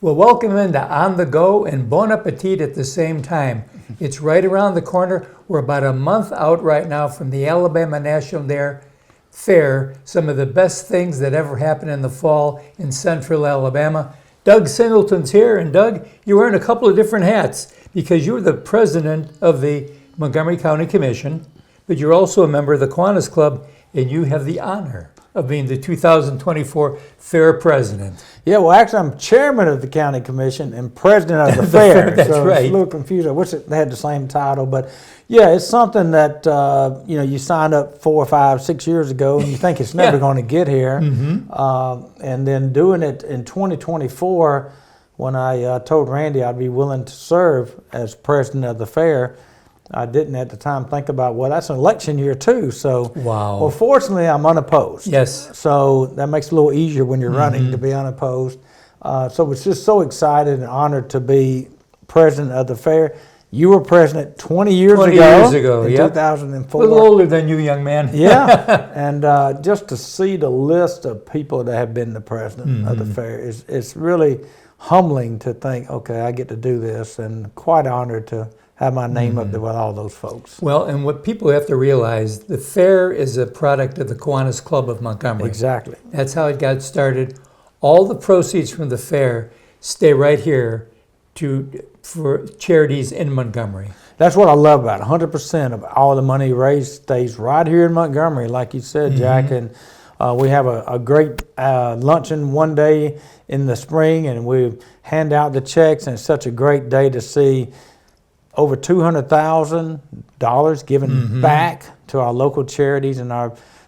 Well, welcome into On the Go and Bon Appetit at the same time. It's right around the corner. We're about a month out right now from the Alabama National Fair, some of the best things that ever happened in the fall in central Alabama. Doug Singleton's here, and Doug, you're wearing a couple of different hats because you're the president of the Montgomery County Commission, but you're also a member of the Kiwanis Club, and you have the honor of being the 2024 Fair President. Yeah, well, actually, I'm chairman of the county commission and president of the fair. That's so right. It's a little confusing. I wish they had the same title, but yeah, it's something that you signed up 4, 5, 6 years ago, and you think it's never going to get here. And then doing it in 2024, when I told Randy I'd be willing to serve as president of the fair, I didn't at the time think about, well, that's an election year too. So, wow. Well, fortunately, I'm unopposed. Yes. So that makes it a little easier when you're running to be unopposed. So it's just so excited and honored to be president of the fair. You were president 20 years ago. In 2004. A little older than you, young man. Yeah. And just to see the list of people that have been the president of the fair, it's really humbling to think, okay, I get to do this, and quite honored to have my name up there with all those folks. Well, and what people have to realize, the fair is a product of the Kiwanis Club of Montgomery. Exactly. That's how it got started. All the proceeds from the fair stay right here for charities in Montgomery. That's what I love about it. 100% of all the money raised stays right here in Montgomery, like you said, Jack. And we have a great luncheon one day in the spring, and we hand out the checks, and it's such a great day to see over $200,000 given back to our local charities.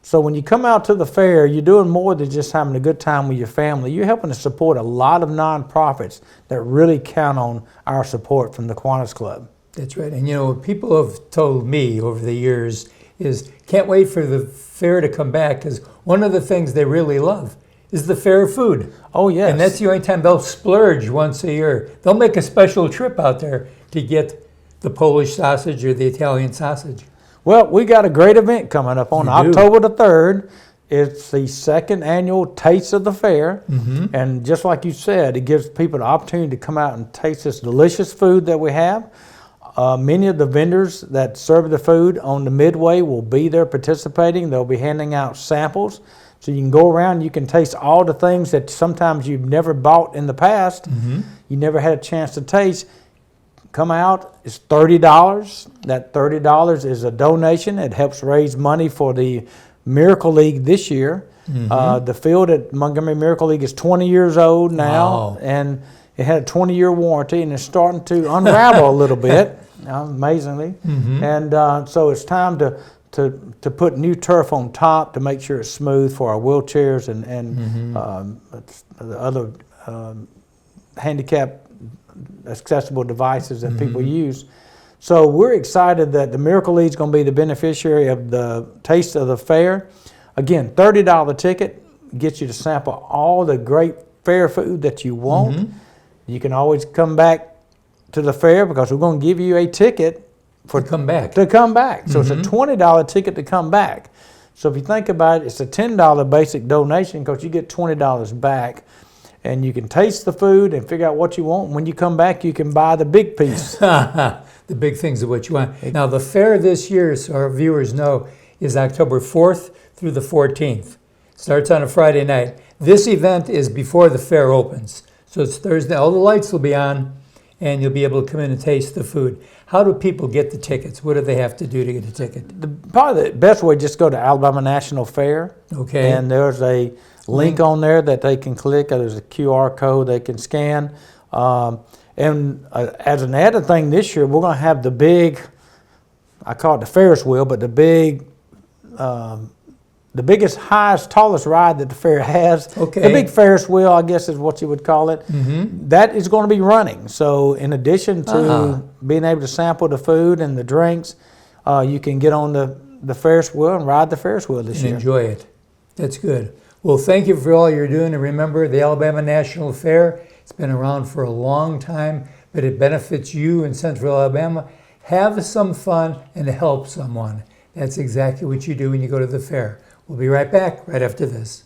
So when you come out to the fair, you're doing more than just having a good time with your family. You're helping to support a lot of nonprofits that really count on our support from the Kiwanis Club. That's right. And what people have told me over the years is can't wait for the fair to come back, because one of the things they really love is the fair food. Oh, yes. And that's the only time they'll splurge once a year. They'll make a special trip out there to get the Polish sausage or the Italian sausage. Well, we got a great event coming up on October the 3rd. It's the second annual Taste of the Fair. And just like you said, it gives people the opportunity to come out and taste this delicious food that we have. Many of the vendors that serve the food on the midway will be there participating. They'll be handing out samples. So you can go around, you can taste all the things that sometimes you've never bought in the past. You never had a chance to taste. Come out, it's $30. That $30 is a donation. It helps raise money for the Miracle League this year. The field at Montgomery Miracle League is 20 years old now, and it had a 20-year warranty, and it's starting to unravel a little bit, amazingly. And so it's time to put new turf on top to make sure it's smooth for our wheelchairs and the other handicap accessible devices that people use. So we're excited that the Miracle League is going to be the beneficiary of the Taste of the Fair. Again, $30 ticket gets you to sample all the great fair food that you want. You can always come back to the fair because we're going to give you a ticket to come back. So it's a $20 ticket to come back. So if you think about it, it's a $10 basic donation because you get $20 back. And you can taste the food and figure out what you want. When you come back, you can buy the big piece. The big things of what you want. Now, the fair this year, so our viewers know, is October 4th through the 14th. Starts on a Friday night. This event is before the fair opens. So it's Thursday. All the lights will be on, and you'll be able to come in and taste the food. How do people get the tickets? What do they have to do to get a ticket? Probably the best way, just go to Alabama National Fair. Okay. And there's a link on there that they can click. There's a QR code they can scan. And as an added thing this year, we're going to have the big, I call it the Ferris wheel, but the biggest, highest, tallest ride that the fair has. Okay. The big Ferris wheel, I guess is what you would call it. That is going to be running. So in addition to being able to sample the food and the drinks, you can get on the Ferris wheel and ride the Ferris wheel this year. Enjoy it. That's good. Well, thank you for all you're doing. And remember, the Alabama National Fair, it's been around for a long time, but it benefits you in Central Alabama. Have some fun and help someone. That's exactly what you do when you go to the fair. We'll be right back right after this.